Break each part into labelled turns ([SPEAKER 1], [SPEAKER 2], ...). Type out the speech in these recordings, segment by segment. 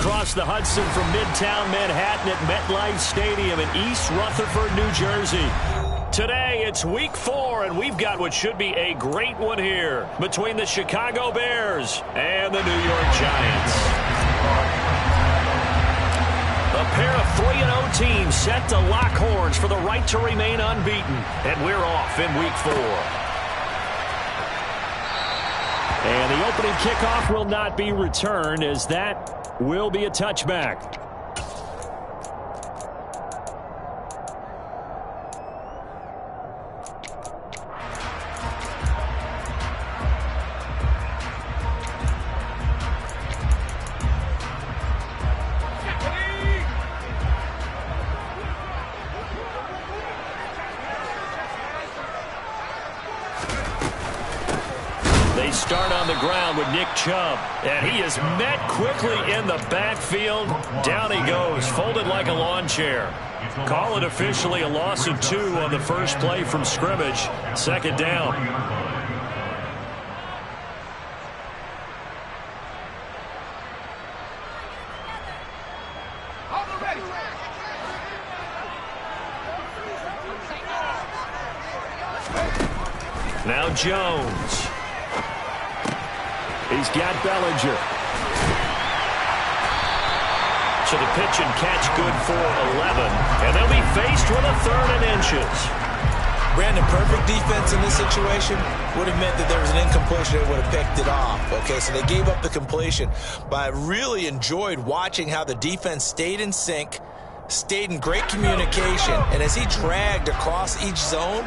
[SPEAKER 1] across the Hudson from Midtown Manhattan at MetLife Stadium in East Rutherford, New Jersey. Today, it's Week 4, and we've got what should be a great one here between the Chicago Bears and the New York Giants. A pair of 3-0 teams set to lock horns for the right to remain unbeaten, and we're off in Week 4. And the opening kickoff will not be returned, as that will be a touchback. Start on the ground with Nick Chubb, and he is met quickly in the backfield. Down he goes, folded like a lawn chair. Call it officially a loss of 2 on the first play from scrimmage. Second down. Now Jones. He's got Bellinger. So the pitch and catch good for 11. And they'll be faced with a 3rd and inches.
[SPEAKER 2] Brandon, perfect defense in this situation would have meant that there was an incompletion that would have picked it off. Okay, so they gave up the completion. But I really enjoyed watching how the defense stayed in sync, stayed in great communication. And as he dragged across each zone,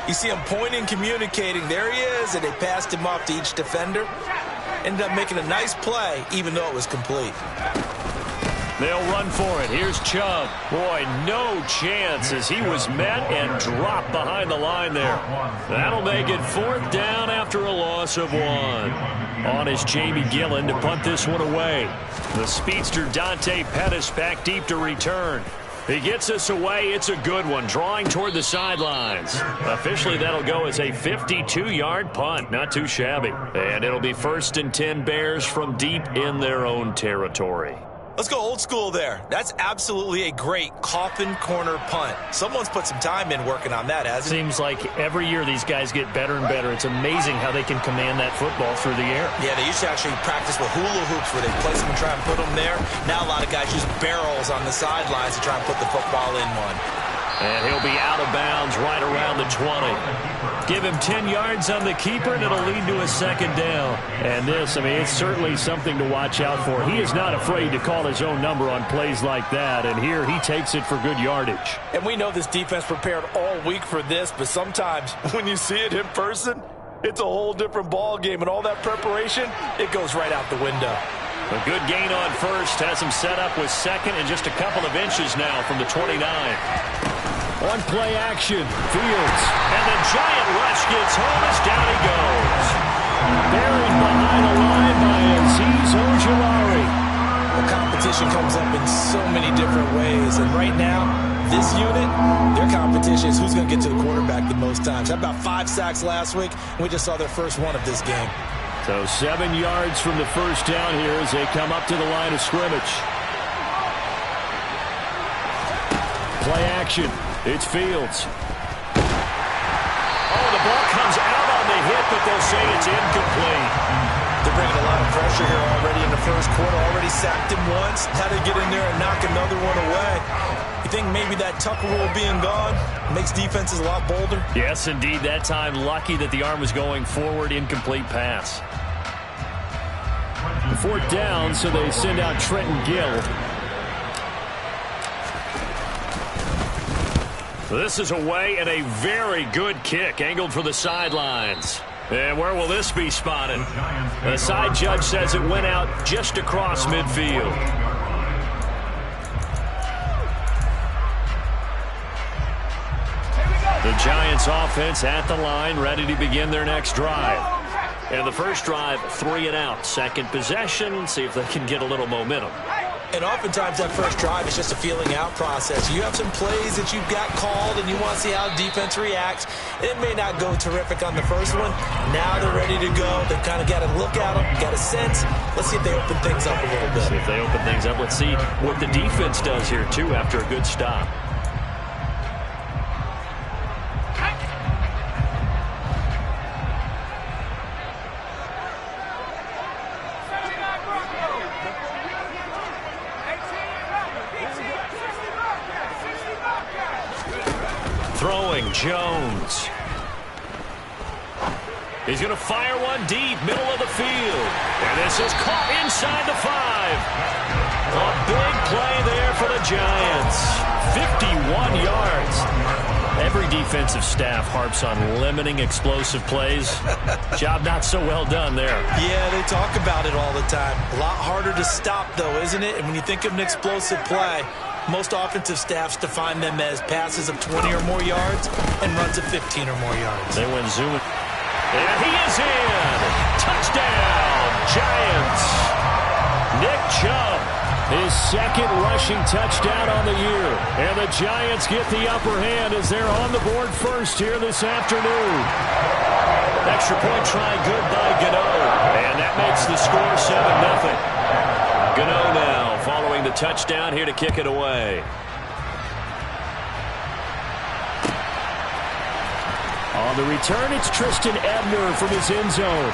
[SPEAKER 2] you see him pointing, communicating. There he is, and they passed him off to each defender. Ended up making a nice play, even though it was complete.
[SPEAKER 1] They'll run for it. Here's Chubb. Boy, no chance as he was met and dropped behind the line there. That'll make it 4th down after a loss of 1. On is Jamie Gillen to punt this one away. The speedster Dante Pettis back deep to return. He gets us away. It's a good one, drawing toward the sidelines. Officially, that'll go as a 52-yard punt. Not too shabby. And it'll be 1st and 10 Bears from deep in their own territory.
[SPEAKER 2] Let's go old school there. That's absolutely a great coffin corner punt. Someone's put some time in working on that, hasn't it?
[SPEAKER 1] Seems like every year these guys get better and better. It's amazing how they can command that football through the air.
[SPEAKER 2] Yeah, they used to actually practice with hula hoops where they place them and try and put them there. Now a lot of guys use barrels on the sidelines to try and put the football in one.
[SPEAKER 1] And he'll be out of bounds right around the 20. Give him 10 yards on the keeper, and it'll lead to a 2nd down. And this, I mean, it's certainly something to watch out for. He is not afraid to call his own number on plays like that, and here he takes it for good yardage.
[SPEAKER 2] And we know this defense prepared all week for this, but sometimes when you see it in person, it's a whole different ball game, and all that preparation, it goes right out the window.
[SPEAKER 1] A good gain on first, has him set up with 2nd and just a couple of inches now from the 29. On play action, Fields. And the giant rush gets home as down he goes. Buried behind the line by Azeez Ojulari.
[SPEAKER 2] The competition comes up in so many different ways. And right now, this unit, their competition is who's going to get to the quarterback the most times. Had about 5 sacks last week, and we just saw their first one of this game.
[SPEAKER 1] So 7 yards from the first down here as they come up to the line of scrimmage. Play action. It's Fields. Oh, the ball comes out on the hit, but they'll say it's incomplete.
[SPEAKER 2] They're bringing a lot of pressure here already in the first quarter. Already sacked him once. Had to get in there and knock another one away. You think maybe that Tucker rule being gone makes defenses a lot bolder?
[SPEAKER 1] Yes, indeed. That time, lucky that the arm was going forward. Incomplete pass. 4th down, so they send out Trenton Gill. This is away and a very good kick angled for the sidelines. And where will this be spotted? The side judge says it went out just across midfield. The Giants offense at the line, ready to begin their next drive. And the first drive, 3 and out. Second possession, see if they can get a little momentum.
[SPEAKER 2] And oftentimes that first drive is just a feeling out process. You have some plays that you've got called and you want to see how defense reacts. It may not go terrific on the first one. Now they're ready to go. They've kind of got to look at them, got a sense. Let's see if they open things up a little bit.
[SPEAKER 1] See if they open things up. Let's see what the defense does here, too, after a good stop. Throwing Jones. He's going to fire one deep, middle of the field. And this is caught inside the 5. A big play there for the Giants. 51 yards. Every defensive staff harps on limiting explosive plays. Job not so well done there.
[SPEAKER 2] Yeah, they talk about it all the time. A lot harder to stop, though, isn't it? And when you think of an explosive play, most offensive staffs define them as passes of 20 or more yards and runs of 15 or more yards.
[SPEAKER 1] They went zooming. And he is in. Touchdown, Giants. Nick Chubb, his second rushing touchdown on the year. And the Giants get the upper hand as they're on the board first here this afternoon. Extra point try good by Gano. And that makes the score 7-0. Gano now following the touchdown here to kick it away. On the return, it's Tristan Ebner from his end zone.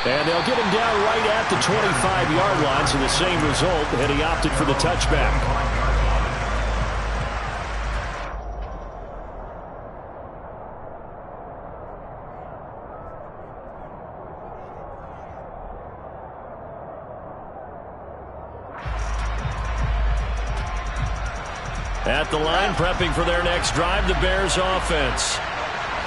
[SPEAKER 1] And they'll get him down right at the 25-yard line, so the same result, and he opted for the touchback. At the line, prepping for their next drive, the Bears offense.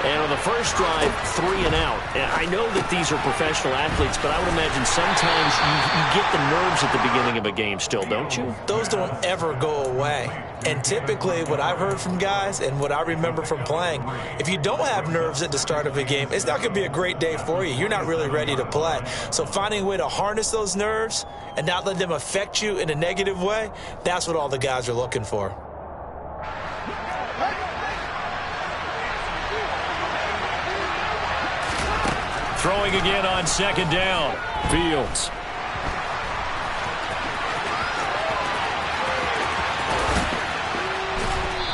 [SPEAKER 1] And on the first drive, 3 and out. And I know that these are professional athletes, but I would imagine sometimes you get the nerves at the beginning of a game still, don't you?
[SPEAKER 2] Those don't ever go away. And typically what I've heard from guys and what I remember from playing, if you don't have nerves at the start of a game, it's not going to be a great day for you. You're not really ready to play. So finding a way to harness those nerves and not let them affect you in a negative way, that's what all the guys are looking for.
[SPEAKER 1] Throwing again on second down. Fields.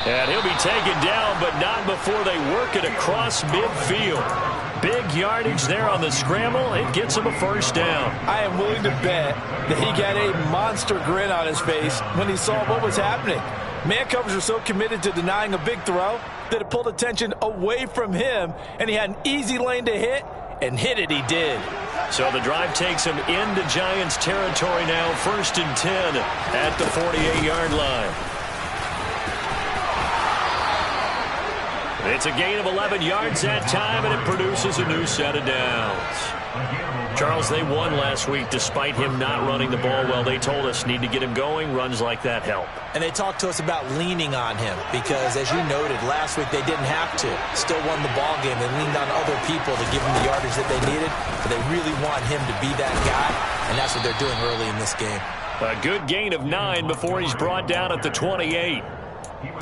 [SPEAKER 1] And he'll be taken down, but not before they work it across midfield. Big yardage there on the scramble. It gets him a first down.
[SPEAKER 3] I am willing to bet that he got a monster grin on his face when he saw what was happening. Man coverage were so committed to denying a big throw that it pulled attention away from him, and he had an easy lane to hit, and hit it he did.
[SPEAKER 1] So the drive takes him into Giants territory now, 1st and 10 at the 48-yard line. It's a gain of 11 yards that time, and it produces a new set of downs. Charles, they won last week despite him not running the ball well. They told us need to get him going. Runs like that help.
[SPEAKER 2] And they talked to us about leaning on him because, as you noted, last week they didn't have to. Still won the ball game. They leaned on other people to give them the yardage that they needed. But they really want him to be that guy, and that's what they're doing early in this game.
[SPEAKER 1] A good gain of 9 before he's brought down at the 28.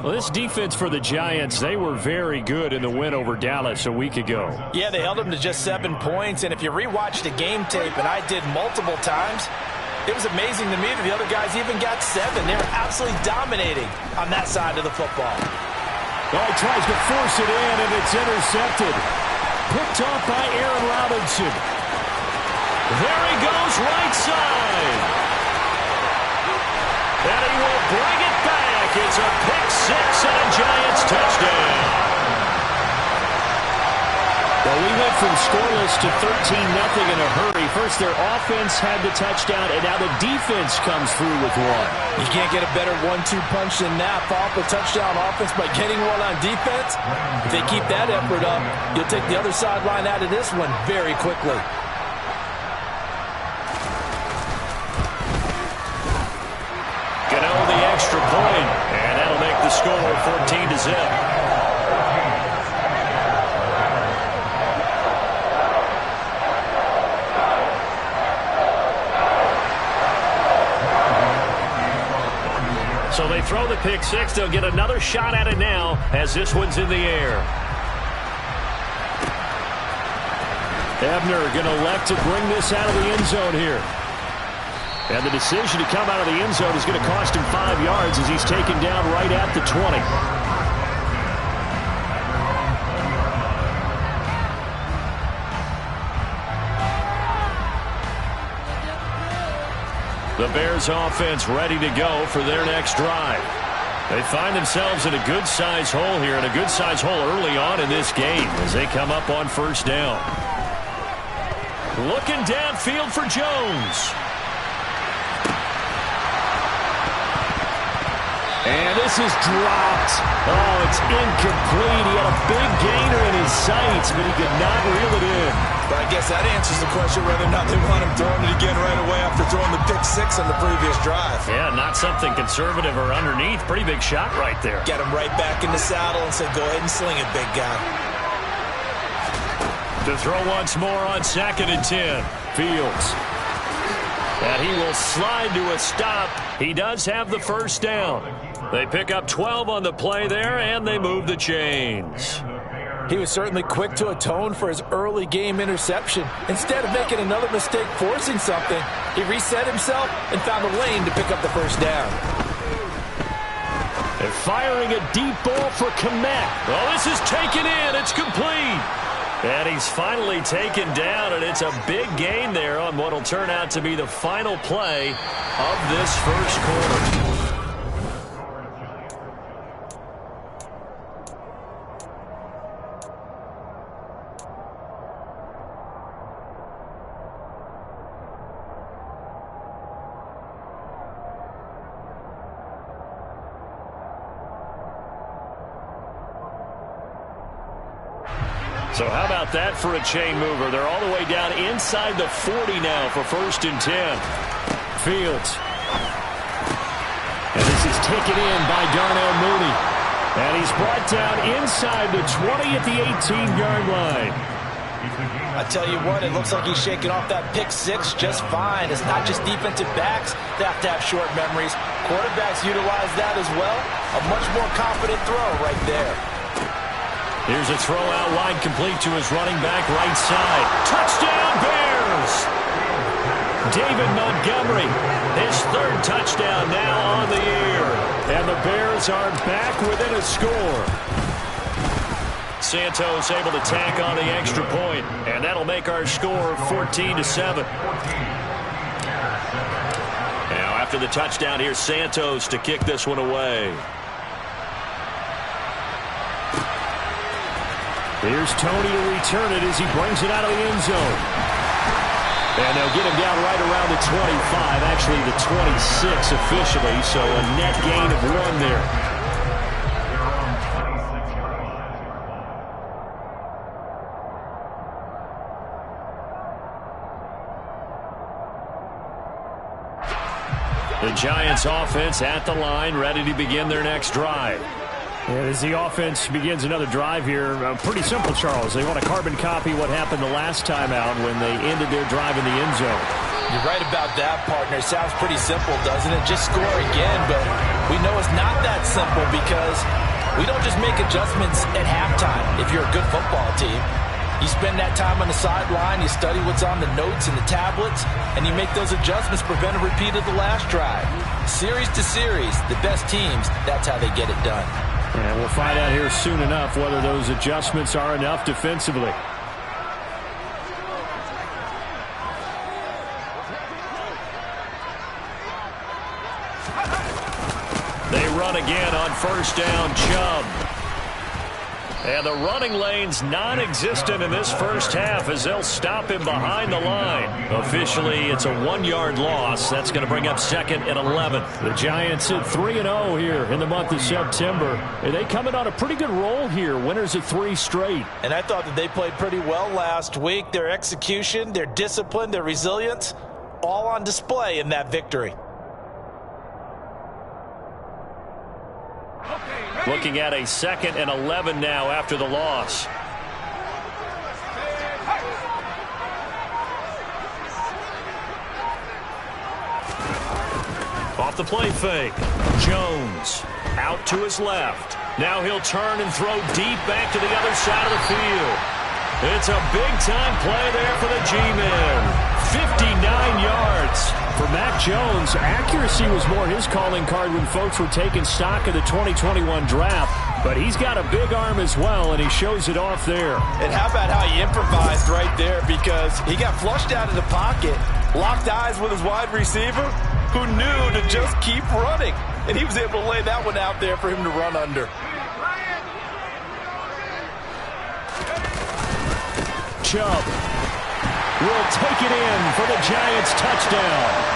[SPEAKER 1] Well, this defense for the Giants, they were very good in the win over Dallas a week ago.
[SPEAKER 3] Yeah, they held them to just 7 points, and if you rewatch the game tape, and I did multiple times, it was amazing to me that the other guys even got 7. They were absolutely dominating on that side of the football.
[SPEAKER 1] Well, he tries to force it in, and it's intercepted. Picked off by Aaron Robinson. There he goes, right side. And he will bring it back. It's a pick 6 and a Giants touchdown. Well, we went from scoreless to 13-0 in a hurry. First, their offense had the touchdown, and now the defense comes through with one.
[SPEAKER 3] You can't get a better 1-2 punch than that. Follow up a touchdown offense by getting one on defense. If they keep that effort up, you'll take the other sideline out of this one very quickly.
[SPEAKER 1] Gano the extra point, and that'll make the score 14-0. throw the pick six. They'll get another shot at it now as this one's in the air. Ebner going to elect to bring this out of the end zone here. And the decision to come out of the end zone is going to cost him 5 yards as he's taken down right at the 20. The Bears offense ready to go for their next drive. They find themselves in a good-sized hole here, and a good-sized hole early on in this game as they come up on first down. Looking downfield for Jones. And this is dropped. Oh, it's incomplete. He had a big gainer in his sights, but he could not reel it in.
[SPEAKER 2] But I guess that answers the question whether or not they want him throwing it again right away after throwing the pick six on the previous drive.
[SPEAKER 1] Yeah, not something conservative or underneath. Pretty big shot right there.
[SPEAKER 2] Get him right back in the saddle and say, go ahead and sling it, big guy.
[SPEAKER 1] To throw once more on 2nd and 10. Fields. And he will slide to a stop. He does have the first down. They pick up 12 on the play there, and they move the chains.
[SPEAKER 3] He was certainly quick to atone for his early game interception. Instead of making another mistake forcing something, he reset himself and found a lane to pick up the first down.
[SPEAKER 1] They're firing a deep ball for Kmet. Oh, this is taken in. It's complete. And he's finally taken down, and it's a big gain there on what will turn out to be the final play of this first quarter. So how about that for a chain mover? They're all the way down inside the 40 now for 1st and 10. Fields. And this is taken in by Darnell Mooney. And he's brought down inside the 20 at the 18-yard line.
[SPEAKER 3] I tell you what, it looks like he's shaking off that pick six just fine. It's not just defensive backs that have to have short memories. Quarterbacks utilize that as well. A much more confident throw right there.
[SPEAKER 1] Here's a throw out wide complete to his running back right side. Touchdown Bears! David Montgomery, his 3rd touchdown now on the year. And the Bears are back within a score. Santos able to tack on the extra point, and that'll make our score 14-7. Now after the touchdown, here's Santos to kick this one away. Here's Tony to return it as he brings it out of the end zone. And they'll get him down right around the 25, actually the 26 officially, so a net gain of 1 there. The Giants offense at the line, ready to begin their next drive. And as the offense begins another drive here, pretty simple, Charles. They want to carbon copy what happened the last time out when they ended their drive in the end zone.
[SPEAKER 3] You're right about that, partner. Sounds pretty simple, doesn't it? Just score again, but we know it's not that simple because we don't just make adjustments at halftime if you're a good football team. You spend that time on the sideline, you study what's on the notes and the tablets, and you make those adjustments to prevent a repeat of the last drive. Series to series, the best teams, that's how they get it done.
[SPEAKER 1] And we'll find out here soon enough whether those adjustments are enough defensively. They run again on first down, Chubb. And the running lane's non-existent in this first half as they'll stop him behind the line. Officially, it's a 1-yard loss. That's going to bring up 2nd and 11. The Giants at 3-0 here in the month of September. And they coming on a pretty good roll here. Winners of 3 straight.
[SPEAKER 3] And I thought that they played pretty well last week. Their execution, their discipline, their resilience, all on display in that victory.
[SPEAKER 1] Looking at a 2nd and 11 now after the loss. Off off the play fake. Jones out to his left. Now he'll turn and throw deep back to the other side of the field. It's a big-time play there for the G-Men. 59 yards. For Mac Jones, accuracy was more his calling card when folks were taking stock of the 2021 draft. But he's got a big arm as well, and he shows it off there.
[SPEAKER 3] And how about how he improvised right there, because he got flushed out of the pocket, locked eyes with his wide receiver, who knew to just keep running. And he was able to lay that one out there for him to run under.
[SPEAKER 1] Chubb will take it in for the Giants touchdown.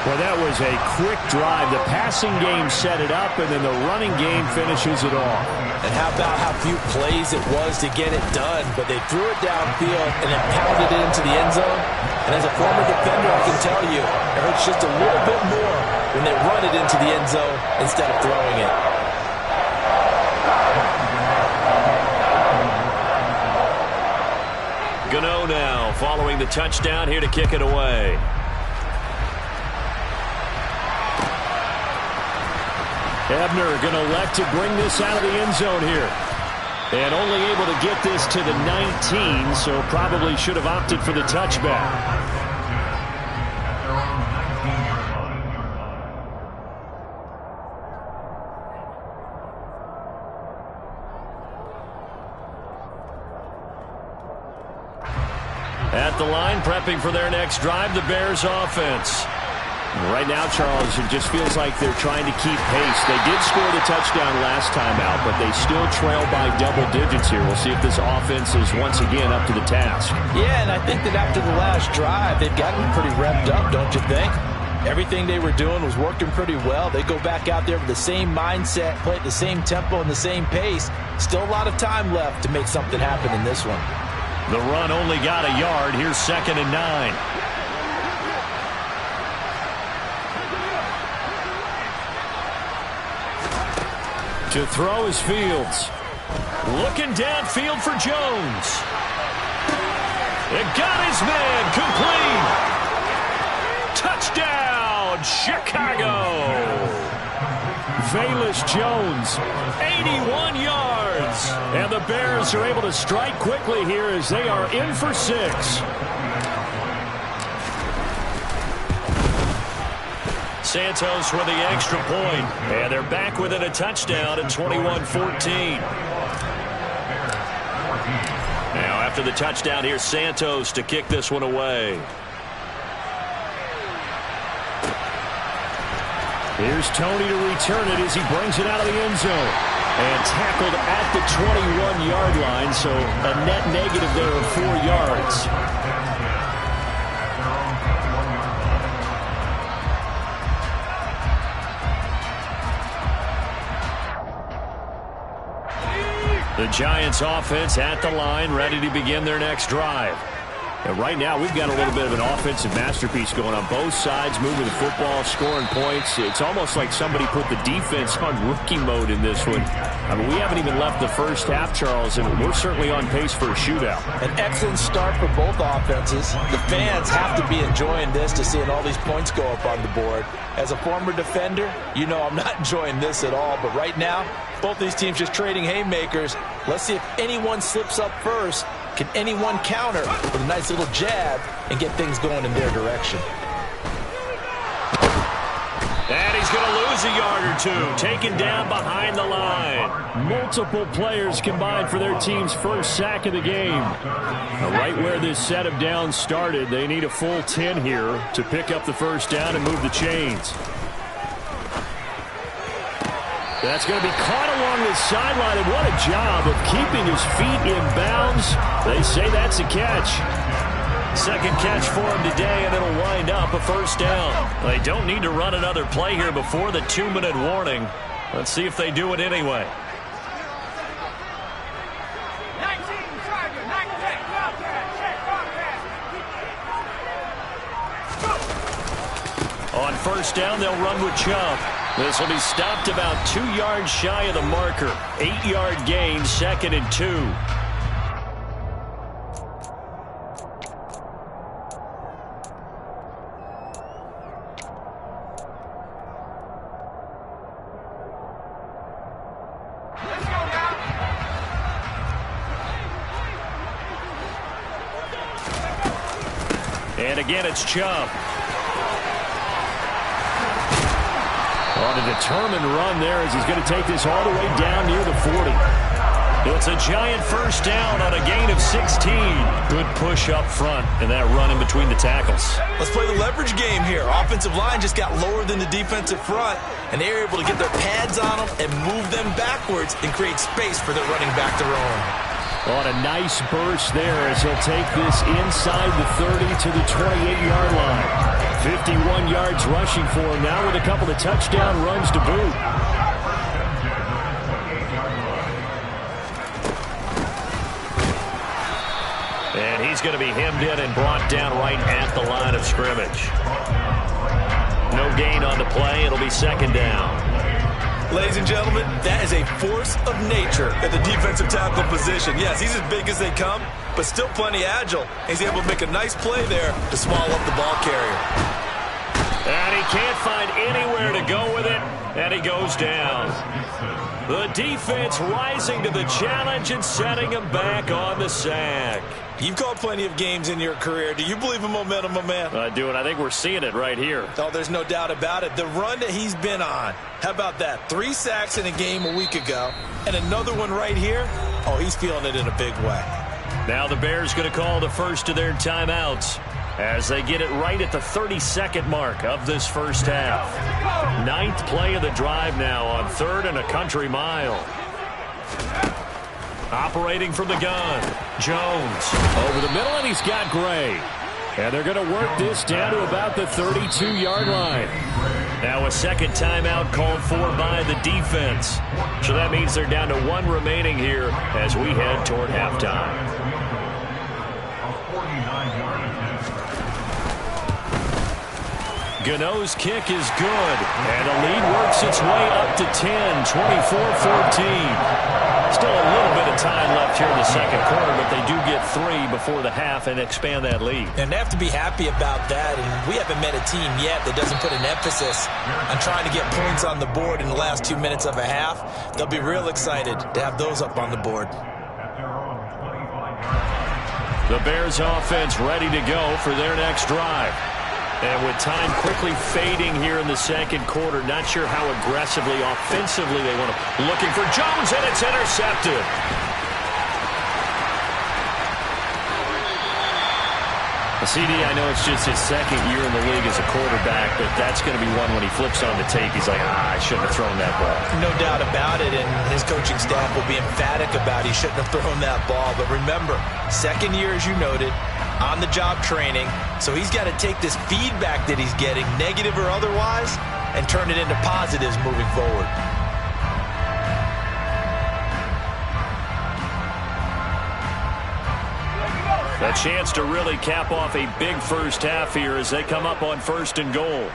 [SPEAKER 1] Well, that was a quick drive. The passing game set it up, and then the running game finishes it off.
[SPEAKER 3] And how about how few plays it was to get it done, but they threw it downfield and then pounded it into the end zone. And as a former defender, I can tell you, it hurts just a little bit more when they run it into the end zone instead of throwing it.
[SPEAKER 1] Gano now following the touchdown here to kick it away. Ebner going to elect to bring this out of the end zone here. And only able to get this to the 19, so probably should have opted for the touchback. At the line, prepping for their next drive, the Bears offense. Right now, Charles, it just feels like they're trying to keep pace. They did score the touchdown last time out, but they still trail by double digits here. We'll see if this offense is once again up to the task.
[SPEAKER 3] Yeah, and I think that after the last drive, they've gotten pretty revved up, don't you think? Everything they were doing was working pretty well. They go back out there with the same mindset, play at the same tempo and the same pace. Still a lot of time left to make something happen in this one.
[SPEAKER 1] The run only got a yard. Here's 2nd and 9. To throw is Fields. Looking downfield for Jones. It got his man complete. Touchdown, Chicago. Velus Jones, 81 yards. And the Bears are able to strike quickly here as they are in for 6. Santos with the extra point. And they're back within a touchdown at 21-14. Now after the touchdown, here's Santos to kick this one away. Here's Tony to return it as he brings it out of the end zone. And tackled at the 21-yard line, so a net negative there of 4 yards. The Giants offense at the line, ready to begin their next drive. And right now, we've got a little bit of an offensive masterpiece going on both sides, moving the football, scoring points. It's almost like somebody put the defense on rookie mode in this one. I mean, we haven't even left the first half, Charles, and we're certainly on pace for a shootout.
[SPEAKER 3] An excellent start for both offenses. The fans have to be enjoying this to seeing all these points go up on the board. As a former defender, you know I'm not enjoying this at all. But right now, both these teams just trading haymakers. Let's see if anyone slips up first. Can anyone counter with a nice little jab and get things going in their direction?
[SPEAKER 1] And he's going to lose a yard or two, taken down behind the line. Multiple players combined for their team's first sack of the game. Now, right where this set of downs started, they need a full 10 here to pick up the first down and move the chains. That's going to be caught along the sideline, and what a job of keeping his feet in bounds. They say that's a catch. Second catch for him today, and it'll wind up a first down. They don't need to run another play here before the 2-minute warning. Let's see if they do it anyway. On first down, they'll run with Chubb. This will be stopped about 2 yards shy of the marker. 8-yard gain, 2nd and 2. And again, it's Chubb. On a determined run there as he's going to take this all the way down near the 40. It's a giant first down on a gain of 16. Good push up front and that run in between the tackles.
[SPEAKER 2] Let's play the leverage game here. Offensive line just got lower than the defensive front, and they were able to get their pads on them and move them backwards and create space for their running back to roam.
[SPEAKER 1] On a nice burst there as he'll take this inside the 30 to the 28-yard line. 51 yards rushing for him now with a couple of touchdown runs to boot. And he's going to be hemmed in and brought down right at the line of scrimmage. No gain on the play. It'll be second down.
[SPEAKER 2] Ladies and gentlemen, that is a force of nature at the defensive tackle position. Yes, he's as big as they come, but still plenty agile. He's able to make a nice play there to swallow up the ball carrier.
[SPEAKER 1] And he can't find anywhere to go with it, and he goes down. The defense rising to the challenge and setting him back on the sack.
[SPEAKER 2] You've called plenty of games in your career. Do you believe in momentum, my man?
[SPEAKER 1] I do, and I think we're seeing it right here.
[SPEAKER 2] Oh, there's no doubt about it. The run that he's been on. How about that? 3 sacks in a game a week ago, and another one right here. Oh, he's feeling it in a big way.
[SPEAKER 1] Now the Bears going to call the first of their timeouts as they get it right at the 32nd mark of this first half. 9th play of the drive now on 3rd and a country mile. Operating from the gun, Jones over the middle, and he's got Gray. And they're going to work this down to about the 32-yard line. Now a second timeout called for by the defense. So that means they're down to 1 remaining here as we head toward halftime. Gano's kick is good, and the lead works its way up to 10, 24-14. Still a little bit of time left here in the second quarter, but they do get 3 before the half and expand that lead.
[SPEAKER 2] And they have to be happy about that, and we haven't met a team yet that doesn't put an emphasis on trying to get points on the board in the last 2 minutes of a half. They'll be real excited to have those up on the board.
[SPEAKER 1] The Bears offense ready to go for their next drive. And with time quickly fading here in the second quarter, not sure how aggressively, offensively they want to. Looking for Jones, and it's intercepted. CD, I know it's just his second year in the league as a quarterback, but that's going to be one when he flips on the tape. He's like, I shouldn't have thrown that ball.
[SPEAKER 2] No doubt about it, and his coaching staff will be emphatic about he shouldn't have thrown that ball. But remember, second year, as you noted, on-the-job training, so he's got to take this feedback that he's getting, negative or otherwise, and turn it into positives moving forward.
[SPEAKER 1] A chance to really cap off a big first half here as they come up on 1st and goal.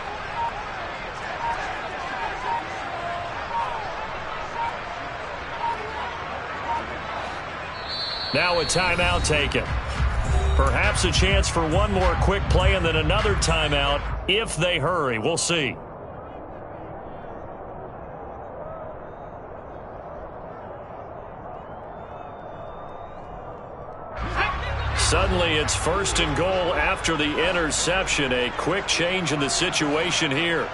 [SPEAKER 1] Now a timeout taken. Perhaps a chance for one more quick play and then another timeout if they hurry. We'll see. Suddenly it's 1st and goal after the interception. A quick change in the situation here.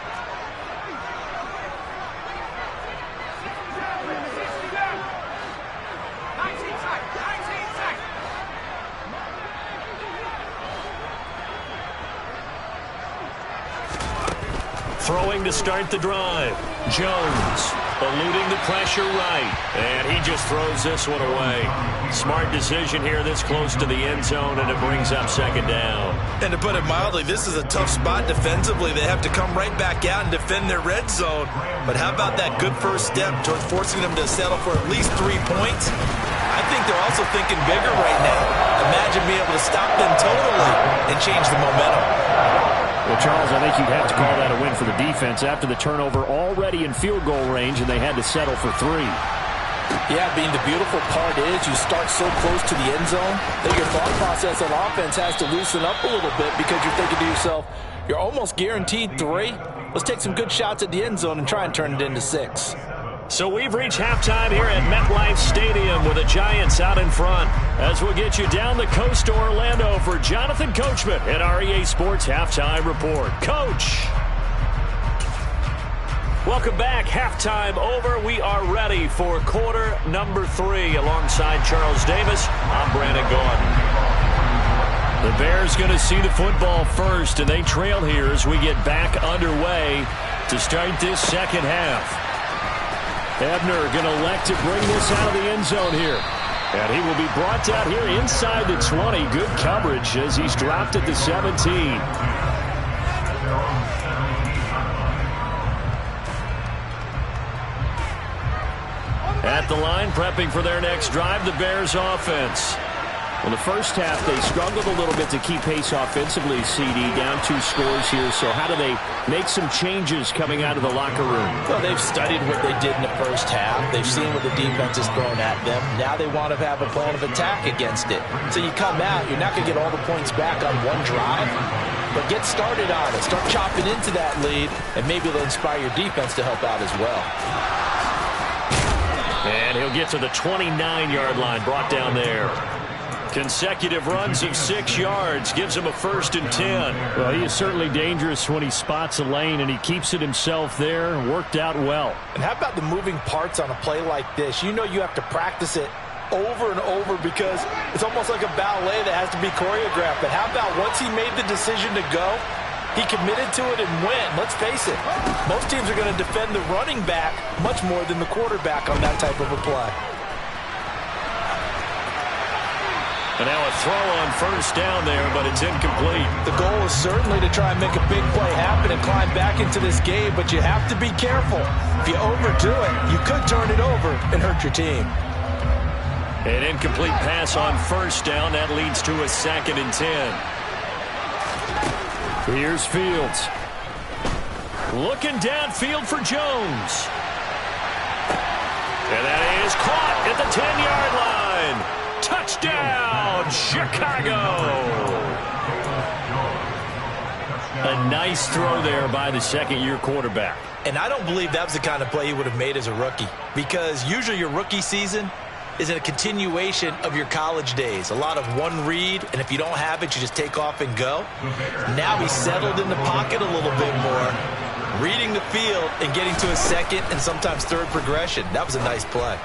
[SPEAKER 1] Throwing to start the drive. Jones eluding the pressure right. And he just throws this one away. Smart decision here this close to the end zone, and it brings up 2nd down.
[SPEAKER 2] And to put it mildly, this is a tough spot defensively. They have to come right back out and defend their red zone. But how about that good first step towards forcing them to settle for at least 3 points? I think they're also thinking bigger right now. Imagine being able to stop them totally and change the momentum.
[SPEAKER 1] Well, Charles, I think you'd have to call that a win for the defense after the turnover already in field goal range, and they had to settle for 3.
[SPEAKER 3] Yeah, Bean, the beautiful part is you start so close to the end zone that your thought process on offense has to loosen up a little bit because you're thinking to yourself, you're almost guaranteed 3. Let's take some good shots at the end zone and try and turn it into 6.
[SPEAKER 1] So we've reached halftime here at MetLife Stadium with a Giants out in front as we'll get you down the coast to Orlando for Jonathan Coachman at our EA Sports Halftime Report. Coach. Welcome back. Halftime over. We are ready for quarter number 3 alongside Charles Davis. I'm Brandon Gaudin. The Bears going to see the football first, and they trail here as we get back underway to start this second half. Ebner going to elect to bring this out of the end zone here. And he will be brought down here inside the 20. Good coverage as he's dropped at the 17. At the line, prepping for their next drive, the Bears offense. Well, the first half, they struggled a little bit to keep pace offensively, CD, down 2 scores here. So how do they make some changes coming out of the locker room?
[SPEAKER 3] Well, they've studied what they did in the first half. They've seen what the defense has thrown at them. Now they want to have a plan of attack against it. So you come out, you're not going to get all the points back on one drive, but get started on it. Start chopping into that lead, and maybe it'll inspire your defense to help out as well.
[SPEAKER 1] And he'll get to the 29-yard line, brought down there. Consecutive runs of 6 yards gives him a 1st and 10. Well, he is certainly dangerous when he spots a lane, and he keeps it himself there. Worked out well.
[SPEAKER 3] And how about the moving parts on a play like this? You know you have to practice it over and over because it's almost like a ballet that has to be choreographed. But how about once he made the decision to go, he committed to it and went. Let's face it, most teams are going to defend the running back much more than the quarterback on that type of a play.
[SPEAKER 1] And now a throw on 1st down there, but it's incomplete.
[SPEAKER 3] The goal is certainly to try and make a big play happen and climb back into this game, but you have to be careful. If you overdo it, you could turn it over and hurt your team.
[SPEAKER 1] An incomplete pass on 1st down. That leads to a 2nd and 10. Here's Fields. Looking downfield for Jones. And that is caught at the 10-yard line. Touchdown, Chicago! A nice throw there by the 2nd-year quarterback.
[SPEAKER 3] And I don't believe that was the kind of play he would have made as a rookie, because usually your rookie season is a continuation of your college days. A lot of one read, and if you don't have it, you just take off and go. Now he's settled in the pocket a little bit more, reading the field and getting to a 2nd and sometimes 3rd progression. That was a nice play.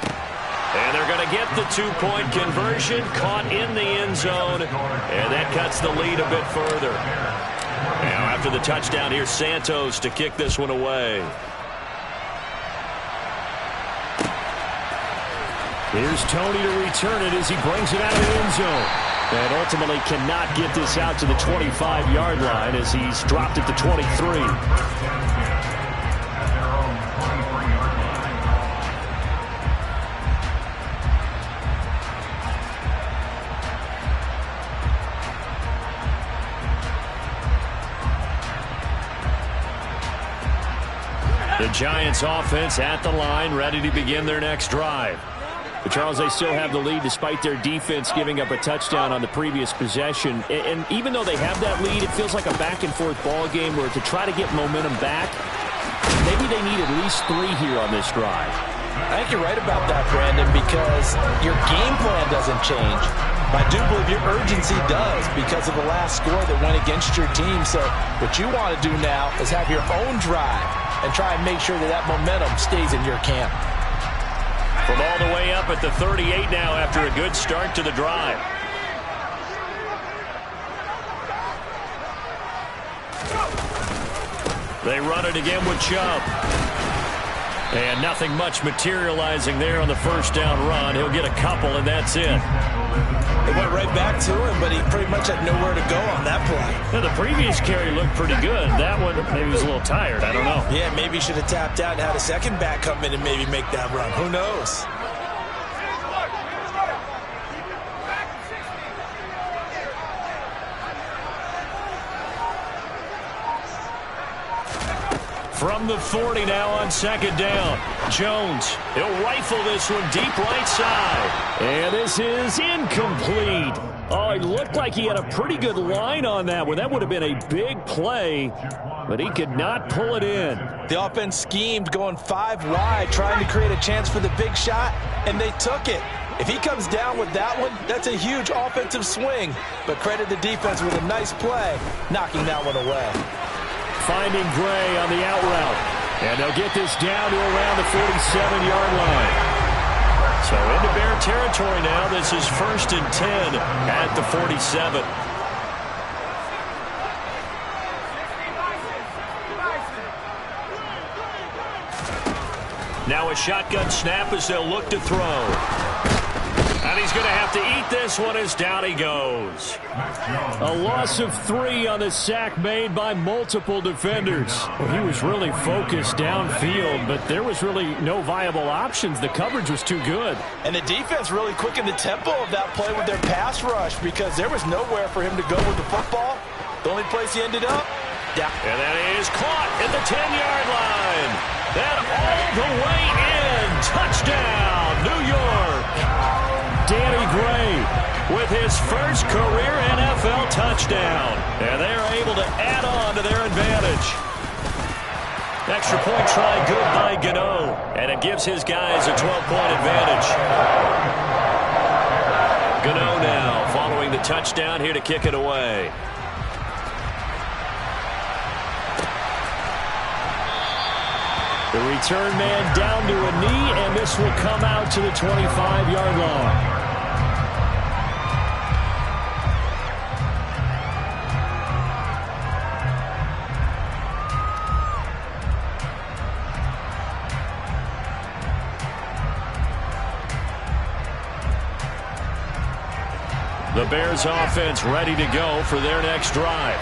[SPEAKER 1] And they're going to get the 2-point conversion, caught in the end zone, and that cuts the lead a bit further. Now after the touchdown, here's Santos to kick this one away. Here's Tony to return it as he brings it out of the end zone. And ultimately cannot get this out to the 25-yard line as he's dropped it to 23. The Giants offense at the line, ready to begin their next drive. But Charles, they still have the lead despite their defense giving up a touchdown on the previous possession. And even though they have that lead, it feels like a back-and-forth ball game where to try to get momentum back, maybe they need at least 3 here on this drive.
[SPEAKER 3] I think you're right about that, Brandon, because your game plan doesn't change. I do believe your urgency does because of the last score that went against your team. So what you want to do now is have your own drive and try and make sure that that momentum stays in your camp.
[SPEAKER 1] From all the way up at the 38 now after a good start to the drive. They run it again with Chubb. And nothing much materializing there on the 1st down run. He'll get a couple, and that's it.
[SPEAKER 3] It went right back to him, but he pretty much had nowhere to go on that play.
[SPEAKER 1] Now, the previous carry looked pretty good. That one, maybe he was a little tired. I don't know.
[SPEAKER 3] Yeah, maybe he should have tapped out and had a second back come in and maybe make that run. Who knows?
[SPEAKER 1] From the 40 now on 2nd down. Jones, he'll rifle this one deep right side. And this is incomplete. Oh, it looked like he had a pretty good line on that one. That would have been a big play, but he could not pull it in.
[SPEAKER 3] The offense schemed going 5 wide, trying to create a chance for the big shot, and they took it. If he comes down with that one, that's a huge offensive swing. But credit the defense with a nice play, knocking that one away.
[SPEAKER 1] Finding Gray on the out route. And they'll get this down to around the 47-yard line. So into Bear territory now. This is 1st and 10 at the 47. Now a shotgun snap as they'll look to throw. And he's going to have to eat this one as down he goes. A loss of 3 on the sack made by multiple defenders. Well, he was really focused downfield, but there was really no viable options. The coverage was too good.
[SPEAKER 3] And the defense really quickened the tempo of that play with their pass rush because there was nowhere for him to go with the football. The only place he ended up, down.
[SPEAKER 1] And that is caught at the 10-yard line. And all the way in. Touchdown, New York. Danny Gray with his first career NFL touchdown. And they're able to add on to their advantage. Extra point try good by Gano. And it gives his guys a 12-point advantage. Gano now following the touchdown here to kick it away. The return man down to a knee, and this will come out to the 25-yard line. The Bears offense ready to go for their next drive.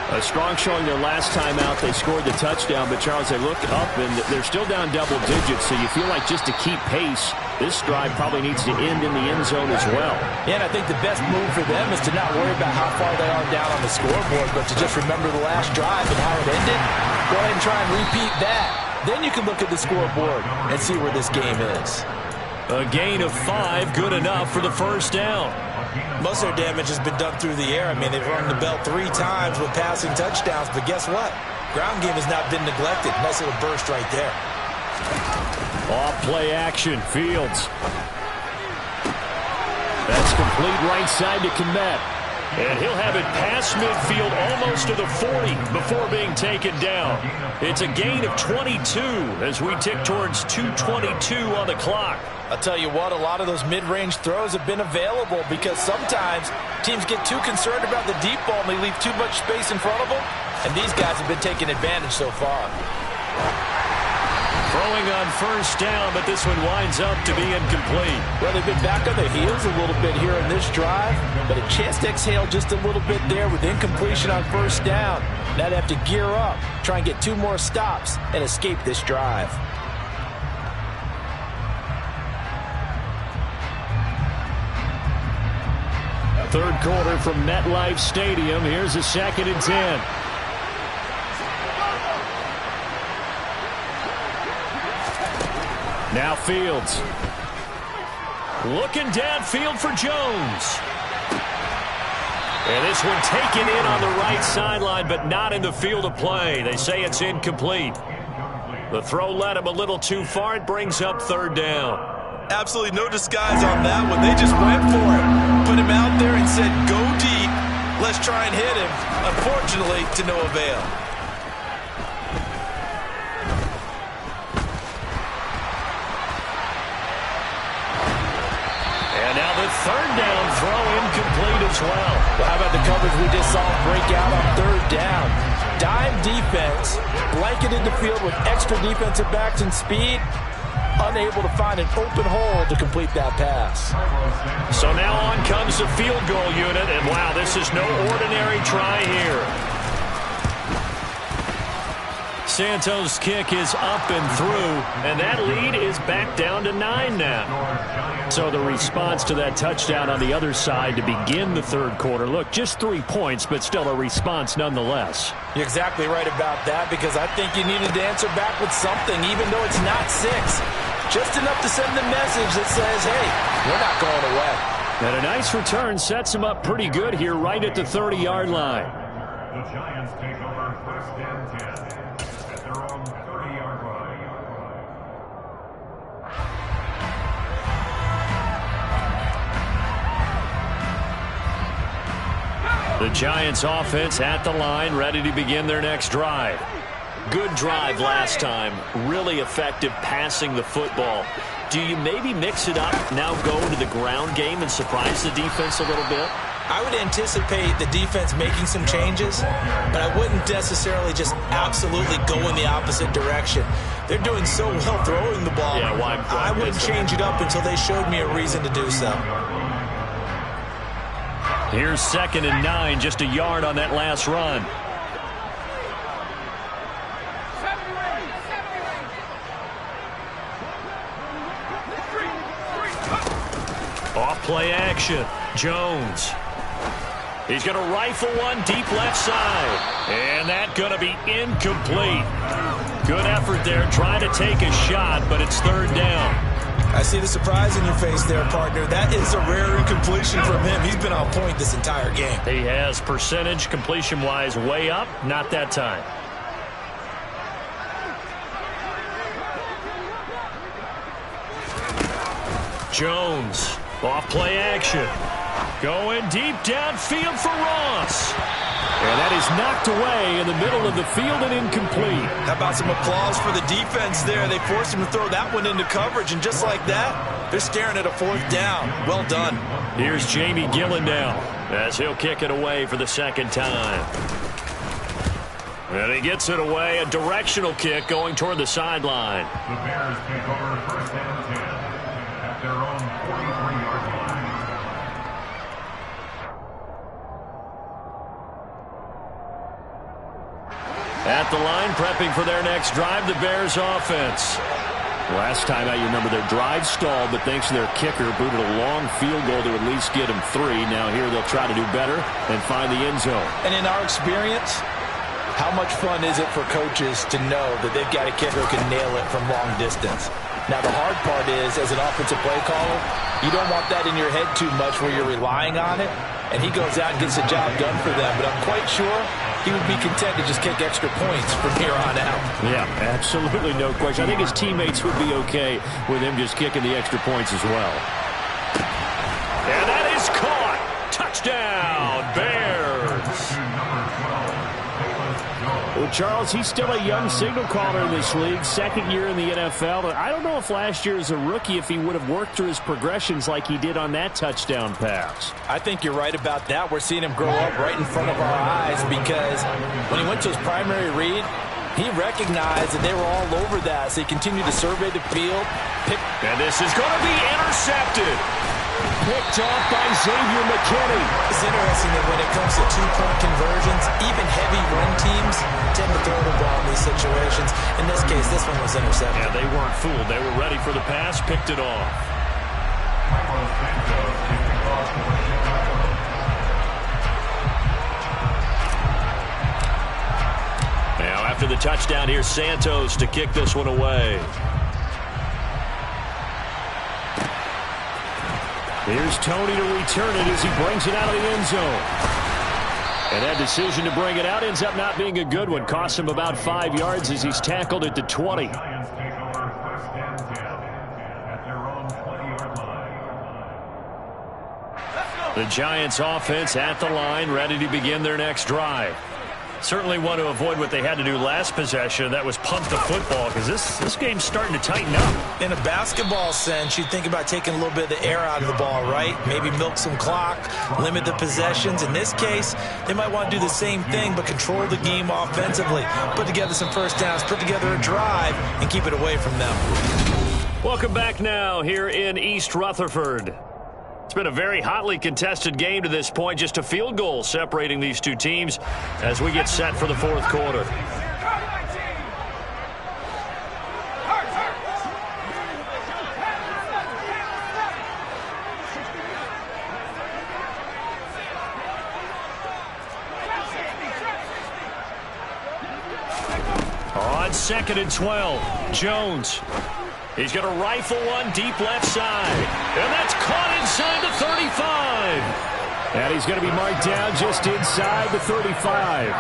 [SPEAKER 1] A strong showing their last time out. They scored the touchdown, but Charles, they look up and they're still down double digits, so you feel like just to keep pace, this drive probably needs to end in the end zone as well.
[SPEAKER 3] Yeah, and I think the best move for them is to not worry about how far they are down on the scoreboard, but to just remember the last drive and how it ended. Go ahead and try and repeat that. Then you can look at the scoreboard and see where this game is.
[SPEAKER 1] A gain of 5, good enough for the first down.
[SPEAKER 2] Most of their damage has been done through the air. I mean, they've rung the bell 3 times with passing touchdowns, but guess what? Ground game has not been neglected. Nice little burst right there.
[SPEAKER 1] Off play action, Fields. That's complete right side to Kmet. And he'll have it past midfield almost to the 40 before being taken down. It's a gain of 22 as we tick towards 2:22 on the clock.
[SPEAKER 3] I'll tell you what, a lot of those mid-range throws have been available because sometimes teams get too concerned about the deep ball and they leave too much space in front of them. And these guys have been taking advantage so far.
[SPEAKER 1] Throwing on first down, but this one winds up to be incomplete.
[SPEAKER 3] Well, they've been back on their heels a little bit here in this drive, but a chance to exhale just a little bit there with incompletion on first down. Now they have to gear up, try and get 2 more stops, and escape this drive.
[SPEAKER 1] Third quarter from MetLife Stadium. Here's a 2nd and 10. Now Fields. Looking downfield for Jones. And this one taken in on the right sideline, but not in the field of play. They say it's incomplete. The throw led him a little too far. It brings up 3rd down.
[SPEAKER 2] Absolutely no disguise on that one. They just went for it. Put him out there and said, go deep. Let's try and hit him. Unfortunately, to no avail.
[SPEAKER 1] And now the 3rd down throw incomplete as well.
[SPEAKER 3] Well, how about the coverage we just saw break out on 3rd down? Dime defense, blanketed the field with extra defensive backs and speed. Unable to find an open hole to complete that pass.
[SPEAKER 1] So now on comes the field goal unit, and wow, this is no ordinary try here. Santos' kick is up and through, and that lead is back down to 9 now. So the response to that touchdown on the other side to begin the 3rd quarter. Look, just 3 points, but still a response nonetheless.
[SPEAKER 3] You're exactly right about that because I think you needed to answer back with something, even though it's not 6. Just enough to send the message that says, hey, we're not going away.
[SPEAKER 1] And a nice return sets him up pretty good here right at the 30-yard line.
[SPEAKER 4] The Giants take over 1st and 10 at their own 30-yard line.
[SPEAKER 1] The Giants offense at the line, ready to begin their next drive. Good drive last time. Really effective passing the football. Do you maybe mix it up, now go to the ground game and surprise the defense a little bit?
[SPEAKER 2] I would anticipate the defense making some changes, but I wouldn't necessarily just absolutely go in the opposite direction. They're doing so well throwing the ball.
[SPEAKER 1] Yeah, why
[SPEAKER 2] I wouldn't change it up until they showed me a reason to do so.
[SPEAKER 1] Here's 2nd and 9, just a yard on that last run. Off play action. Jones. He's going to rifle one deep left side. And that's going to be incomplete. Good effort there trying to take a shot, but it's 3rd down.
[SPEAKER 2] I see the surprise in your face there, partner. That is a rare incompletion from him. He's been on point this entire game.
[SPEAKER 1] He has percentage completion-wise way up. Not that time. Jones. Off play action. Going deep downfield for Ross. And that is knocked away in the middle of the field and incomplete.
[SPEAKER 2] How about some applause for the defense there? They forced him to throw that one into coverage, and just like that, they're staring at a 4th down. Well done.
[SPEAKER 1] Here's Jamie Gillen now as he'll kick it away for the 2nd time. And he gets it away, a directional kick going toward the sideline.
[SPEAKER 4] The Bears take over 1st and 10 at their own 43-yard line.
[SPEAKER 1] At the line, prepping for their next drive, the Bears offense. Last time out, you remember their drive stalled, but thanks to their kicker, booted a long field goal to at least get them 3. Now here they'll try to do better and find the end zone.
[SPEAKER 3] And in our experience, how much fun is it for coaches to know that they've got a kicker who can nail it from long distance? Now, the hard part is, as an offensive play caller, you don't want that in your head too much where you're relying on it, and he goes out and gets the job done for them. But I'm quite sure he would be content to just kick extra points from here on out.
[SPEAKER 1] Yeah, absolutely no question. I think his teammates would be okay with him just kicking the extra points as well. And that is caught. Touchdown, Bears. Well, Charles, he's still a young signal caller in this league, 2nd year in the NFL. But I don't know if last year as a rookie, if he would have worked through his progressions like he did on that touchdown pass.
[SPEAKER 3] I think you're right about that. We're seeing him grow up right in front of our eyes because when he went to his primary read, he recognized that they were all over that. So he continued to survey the field.
[SPEAKER 1] And this is going to be intercepted. Picked off by Xavier McKinney.
[SPEAKER 2] It's interesting that when it comes to 2-point conversions, even heavy run teams tend to throw the ball in these situations. In this case, this one was intercepted.
[SPEAKER 1] Yeah, they weren't fooled. They were ready for the pass, picked it off. Now, after the touchdown, here's Santos to kick this one away. Here's Tony to return it as he brings it out of the end zone. And that decision to bring it out ends up not being a good one. Costs him about 5 yards as he's tackled at the 20.
[SPEAKER 4] Giants take over 1st and 10 at their own 20-yard line.
[SPEAKER 1] The Giants offense at the line, ready to begin their next drive. Certainly want to avoid what they had to do last possession. That was punt the football because this game's starting to tighten up.
[SPEAKER 2] In a basketball sense, you'd think about taking a little bit of the air out of the ball, right? Maybe milk some clock, limit the possessions. In this case, they might want to do the same thing but control the game offensively. Put together some first downs, put together a drive, and keep it away from them.
[SPEAKER 1] Welcome back now here in East Rutherford. It's been a very hotly contested game to this point. Just a field goal separating these two teams as we get set for the 4th quarter. On 2nd and 12, Jones. He's going to rifle one deep left side. And that's caught inside the 35. And he's going to be marked down just inside the 35.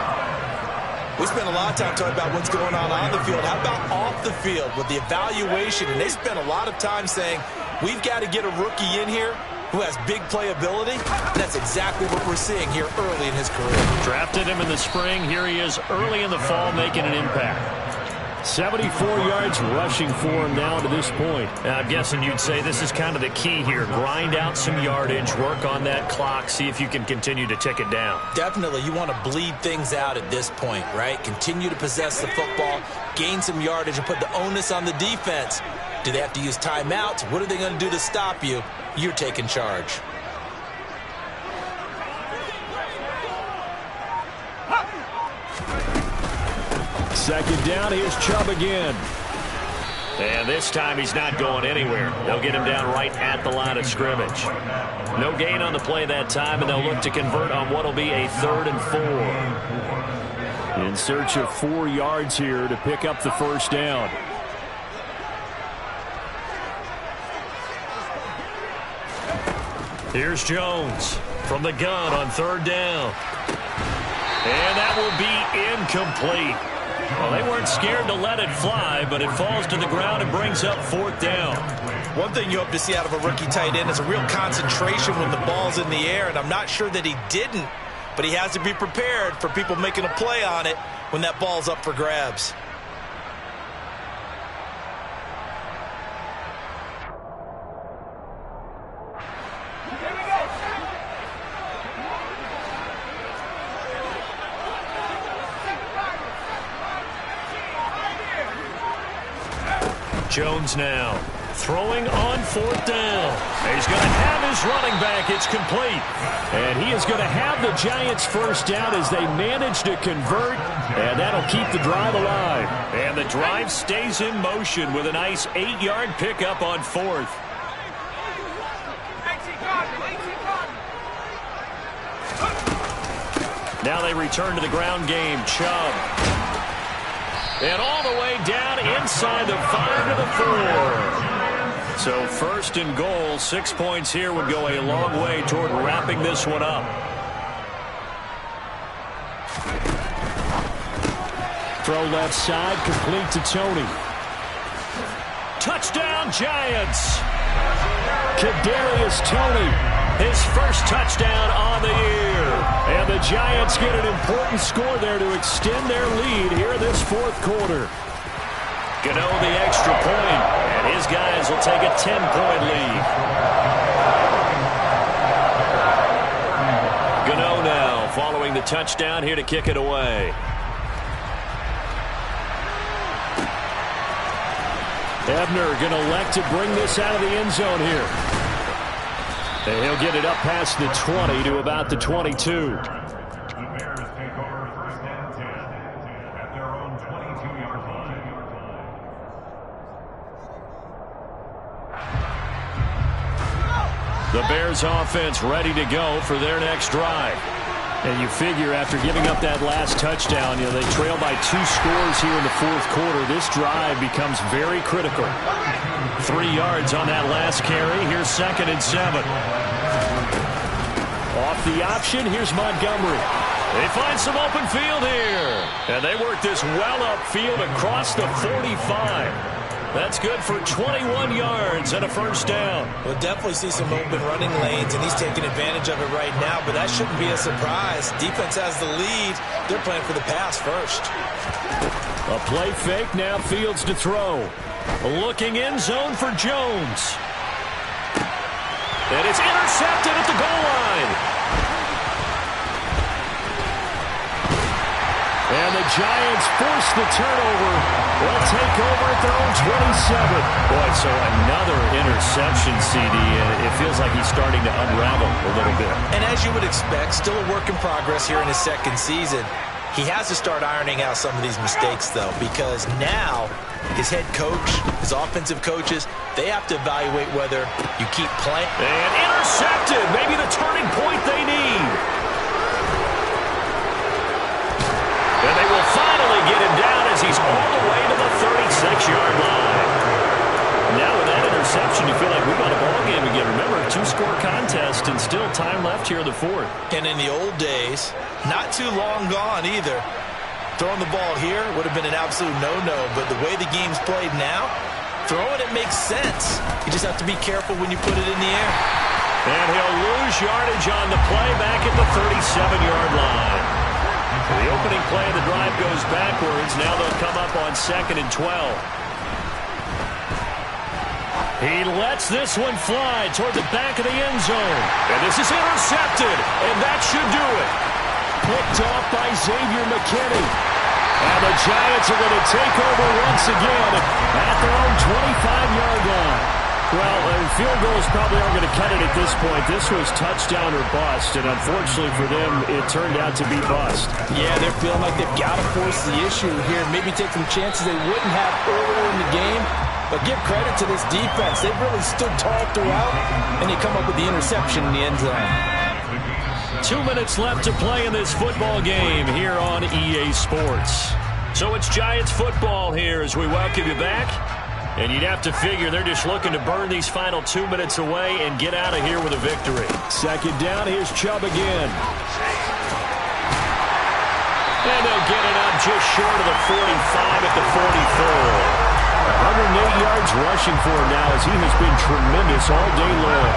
[SPEAKER 2] We spent a lot of time talking about what's going on the field. How about off the field with the evaluation? And they spent a lot of time saying, we've got to get a rookie in here who has big playability. That's exactly what we're seeing here early in his career.
[SPEAKER 1] Drafted him in the spring. Here he is early in the fall making an impact.
[SPEAKER 5] 74 yards rushing for him now to this point.
[SPEAKER 1] I'm guessing you'd say this is kind of the key here. Grind out some yardage, work on that clock, see if you can continue to tick it down.
[SPEAKER 2] Definitely, you want to bleed things out at this point, right? Continue to possess the football, gain some yardage, and put the onus on the defense. Do they have to use timeouts? What are they going to do to stop you? You're taking charge.
[SPEAKER 5] Second down, here's Chubb again.
[SPEAKER 1] And this time he's not going anywhere. They'll get him down right at the line of scrimmage. No gain on the play that time, and they'll look to convert on what will be a 3rd and 4.
[SPEAKER 5] In search of 4 yards here to pick up the first down.
[SPEAKER 1] Here's Jones from the gun on 3rd down. And that will be incomplete. Well, they weren't scared to let it fly, but it falls to the ground and brings up 4th down.
[SPEAKER 2] One thing you hope to see out of a rookie tight end is a real concentration when the ball's in the air, and I'm not sure that he didn't, but he has to be prepared for people making a play on it when that ball's up for grabs.
[SPEAKER 1] Jones now throwing on 4th down. He's going to have his running back. It's complete.
[SPEAKER 5] And he is going to have the Giants first down as they manage to convert, and that'll keep the drive alive.
[SPEAKER 1] And the drive stays in motion with a nice 8-yard pickup on 4th. Now they return to the ground game. Chubb. And all the way down inside the 5 to the 4. So 1st and goal, 6 points here would go a long way toward wrapping this one up.
[SPEAKER 5] Throw left side, complete to Tony.
[SPEAKER 1] Touchdown, Giants!
[SPEAKER 5] Kadarius Toney.
[SPEAKER 1] His first touchdown on the year.
[SPEAKER 5] And the Giants get an important score there to extend their lead here in this 4th quarter.
[SPEAKER 1] Gano the extra point, and his guys will take a 10-point lead. Gano now following the touchdown here to kick it away.
[SPEAKER 5] Ebner going to elect to bring this out of the end zone here. And he'll get it up past the 20 to about the 22.
[SPEAKER 4] The Bears take over 1st and 10 at their own 22-yard line.
[SPEAKER 1] The Bears offense ready to go for their next drive.
[SPEAKER 5] And you figure after giving up that last touchdown, they trail by 2 scores here in the 4th quarter. This drive becomes very critical.
[SPEAKER 1] 3 yards on that last carry. Here's 2nd and 7.
[SPEAKER 5] Off the option, here's Montgomery.
[SPEAKER 1] They find some open field here. And they work this well upfield across the 45. That's good for 21 yards and a first down.
[SPEAKER 2] We'll definitely see some open running lanes, and he's taking advantage of it right now, but that shouldn't be a surprise. Defense has the lead. They're playing for the pass first.
[SPEAKER 5] A play fake, now Fields to throw.
[SPEAKER 1] Looking end zone for Jones. And it's intercepted at the goal line.
[SPEAKER 5] And the Giants force the turnover. They'll take over at their own 27.
[SPEAKER 1] Boy, so another interception, CD, and it feels like he's starting to unravel a little bit.
[SPEAKER 2] And as you would expect, still a work in progress here in his 2nd season. He has to start ironing out some of these mistakes, though, because now his head coach, his offensive coaches, they have to evaluate whether you keep playing.
[SPEAKER 1] And intercepted, maybe the turning point they need. And they will finally get him down as he's all the way to the 36-yard line. Now with that interception, you feel like we got a ball game again. Remember, 2-score contest and still time left here in the 4th.
[SPEAKER 2] And in the old days, not too long gone either, throwing the ball here would have been an absolute no-no. But the way the game's played now, throwing it makes sense. You just have to be careful when you put it in the air.
[SPEAKER 1] And yardage on the play back at the 37-yard line. The opening play of the drive goes backwards. Now they'll come up on 2nd and 12. He lets this one fly toward the back of the end zone. And this is intercepted, and that should do it. Picked off by Xavier McKinney. And the Giants are going to take over once again at their own 25-yard line. Well, field goals probably aren't going to cut it at this point. This was touchdown or bust, and unfortunately for them, it turned out to be bust.
[SPEAKER 3] Yeah, they're feeling like they've got to force the issue here. Maybe take some chances they wouldn't have earlier in the game. But give credit to this defense. They've really stood tall throughout, and they come up with the interception in the end zone.
[SPEAKER 1] 2 minutes left to play in this football game here on EA Sports. So it's Giants football here as we welcome you back. And you'd have to figure they're just looking to burn these final 2 minutes away and get out of here with a victory.
[SPEAKER 5] 2nd down, here's Chubb again.
[SPEAKER 1] And they'll get it up just short of the 45 at the 44.
[SPEAKER 5] 108 yards rushing for him now as he has been tremendous all day long.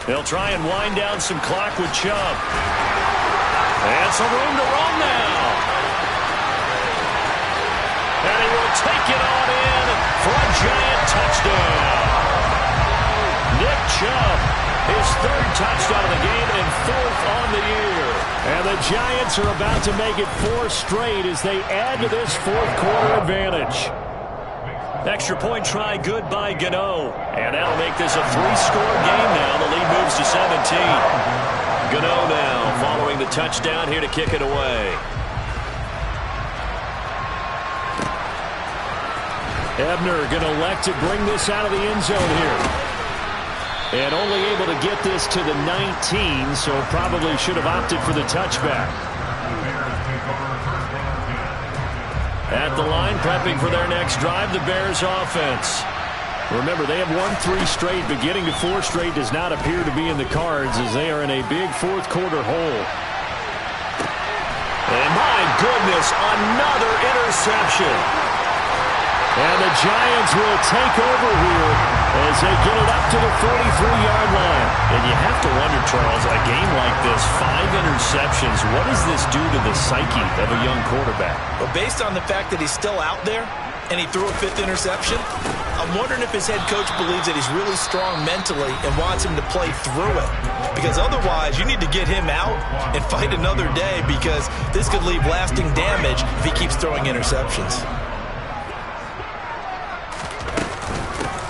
[SPEAKER 1] They'll try and wind down some clock with Chubb. And some room to run now. And he will take it on in for a Giant touchdown. Nick Chubb, his 3rd touchdown of the game and 4th on the year.
[SPEAKER 5] And the Giants are about to make it 4 straight as they add to this 4th quarter advantage.
[SPEAKER 1] Extra point try good by Gano. And that'll make this a 3-score game now. The lead moves to 17. Gano now following the touchdown here to kick it away.
[SPEAKER 5] Ebner going to elect to bring this out of the end zone here. And only able to get this to the 19, so probably should have opted for the touchback. At the line, prepping for their next drive, the Bears offense. Remember, they have won 3 straight, but getting to 4 straight does not appear to be in the cards as they are in a big 4th quarter hole.
[SPEAKER 1] And my goodness, another interception.
[SPEAKER 5] And the Giants will take over here as they get it up to the 43-yard line.
[SPEAKER 1] And you have to wonder, Charles, a game like this, 5 interceptions, what does this do to the psyche of a young quarterback?
[SPEAKER 2] Well, based on the fact that he's still out there and he threw a 5th interception, I'm wondering if his head coach believes that he's really strong mentally and wants him to play through it. Because otherwise, you need to get him out and fight another day because this could leave lasting damage if he keeps throwing interceptions.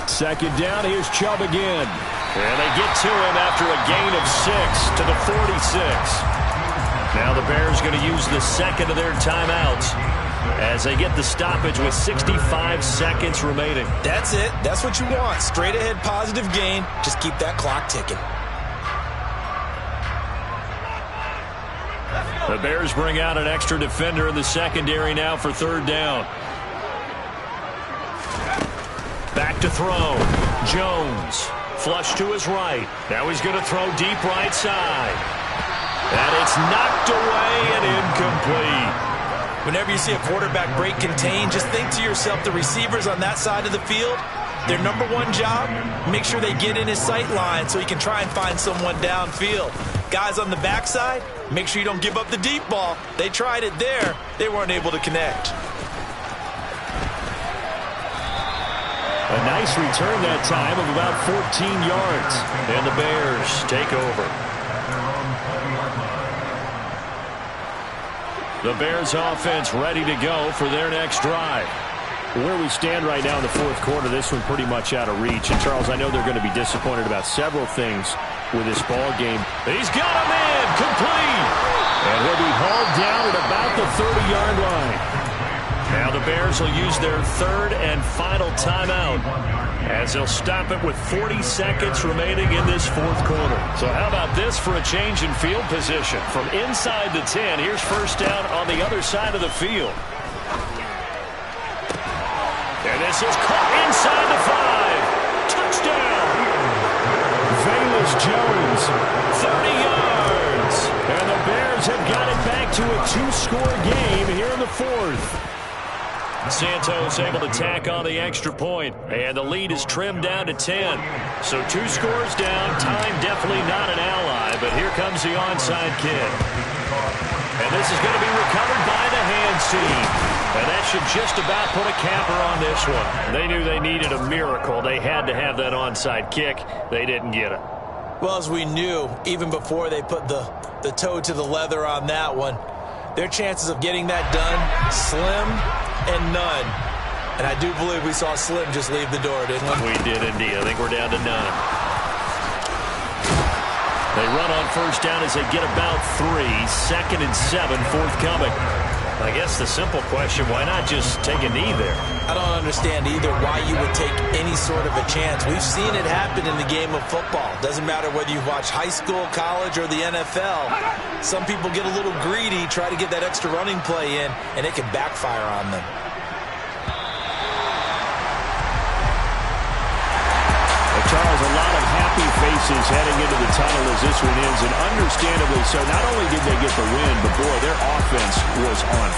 [SPEAKER 5] 2nd down, here's Chubb again.
[SPEAKER 1] And they get to him after a gain of 6 to the 46. Now the Bears going to use the 2nd of their timeouts as they get the stoppage with 65 seconds remaining.
[SPEAKER 2] That's it. That's what you want. Straight ahead positive gain. Just keep that clock ticking.
[SPEAKER 1] The Bears bring out an extra defender in the secondary now for 3rd down. Back to throw. Jones. Flush to his right. Now he's going to throw deep right side. And it's knocked away and incomplete.
[SPEAKER 2] Whenever you see a quarterback break contain, just think to yourself, the receivers on that side of the field, their number 1 job, make sure they get in his sight line so he can try and find someone downfield. Guys on the backside, make sure you don't give up the deep ball. They tried it there. They weren't able to connect.
[SPEAKER 5] A nice return that time of about 14 yards.
[SPEAKER 1] And the Bears take over. The Bears offense ready to go for their next drive.
[SPEAKER 5] Where we stand right now in the 4th quarter, this one pretty much out of reach. And, Charles, I know they're going to be disappointed about several things with this ball game.
[SPEAKER 1] He's got him in. Complete.
[SPEAKER 5] And he'll be hauled down at about the 30-yard line.
[SPEAKER 1] Now the Bears will use their 3rd and final timeout as they'll stop it with 40 seconds remaining in this 4th quarter. So how about this for a change in field position? From inside the 10, here's 1st down on the other side of the field. And this is caught inside the 5. Touchdown!
[SPEAKER 5] Velus Jones,
[SPEAKER 1] 30 yards.
[SPEAKER 5] And the Bears have got it back to a 2-score game here in the 4th.
[SPEAKER 1] Santos able to tack on the extra point, and the lead is trimmed down to 10. So 2 scores down. Time definitely not an ally, but here comes the onside kick. And this is going to be recovered by the hands team. And that should just about put a capper on this one. They knew they needed a miracle. They had to have that onside kick. They didn't get it.
[SPEAKER 2] Well, as we knew, even before they put the toe to the leather on that one, their chances of getting that done, slim and none. And I do believe we saw Slim just leave the door, didn't we?
[SPEAKER 1] We did indeed. I think we're down to none. They run on first down as they get about 3. 2nd and 7 forthcoming. I guess the simple question, why not just take a knee there?
[SPEAKER 2] I don't understand either why you would take any sort of a chance. We've seen it happen in the game of football. Doesn't matter whether you watch high school, college, or the NFL. Some people get a little greedy, try to get that extra running play in, and it can backfire on them.
[SPEAKER 1] Charles, a lot of happy faces heading into the tunnel as this one ends, and understandably so. Not only did they get the win, but boy, their offense was on